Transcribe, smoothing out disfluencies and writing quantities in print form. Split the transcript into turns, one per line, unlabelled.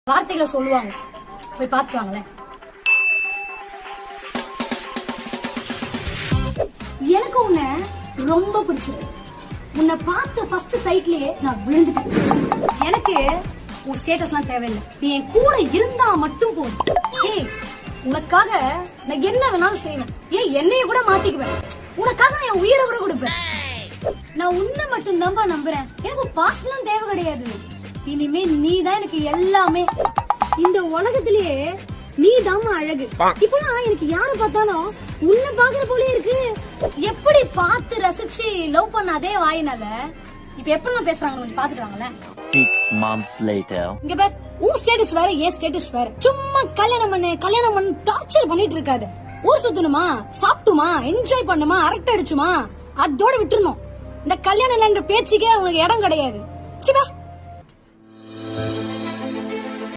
வார்த்தைகளை சொல்லுவாங்க, போய் பாத்துட்டு வாங்களேன். எனக்கு உன்னை ரொம்ப பிடிச்சது. உன்னை பார்த்த ஃபர்ஸ்ட் சைட்லயே நான் விழுந்துட்டேன். எனக்கு உன் ஸ்டேட்டஸ்லாம் தேவையில்லை, நீ என் கூட இருந்தா மட்டும் போதும். ஏய், உனக்காக நான் என்ன வேணாலும் செய்வேன். ஏன் என்னைய கூட மாத்திக்குவேன். உனக்காக நான் என் உயிரை கூட கொடுப்பேன். நான் உன்னை மட்டும் தான் நம்புறேன். எனக்கு பாஸ்ட்லாம் தேவை கிடையாது. இனிமே நீ தான் எனக்கு எல்லாமே. இந்த உலகத்திலேயே நீ தாமா அழகு. இப்பெல்லாம் எனக்கு யார பார்த்தாலும் உன்னை பாக்குற போலே இருக்கு. எப்படி பார்த்து ரசிச்சு லவ் பண்ண அதே வாயினால இப்ப எப்பெல்லாம் பேசுறாங்க கொஞ்சம் பாத்துட்டு வாங்களேன்.
6 months later.
இங்க பார், உன் ஸ்டேட்டஸ் வேற, ஏன் ஸ்டேட்டஸ் வேற. சும்மா கல்யாணம் பண்ணு டார்ச்சர் பண்ணிட்டு இருக்காது. ஊர் சுத்தணுமா, சாப்பிட்டுமா, என்ஜாய் பண்ணுமா, அரட்டை அடிச்சுமா, அதோட விட்டுருணும். இந்த கல்யாணம் பேச்சுக்கே உனக்கு இடம் கிடையாது.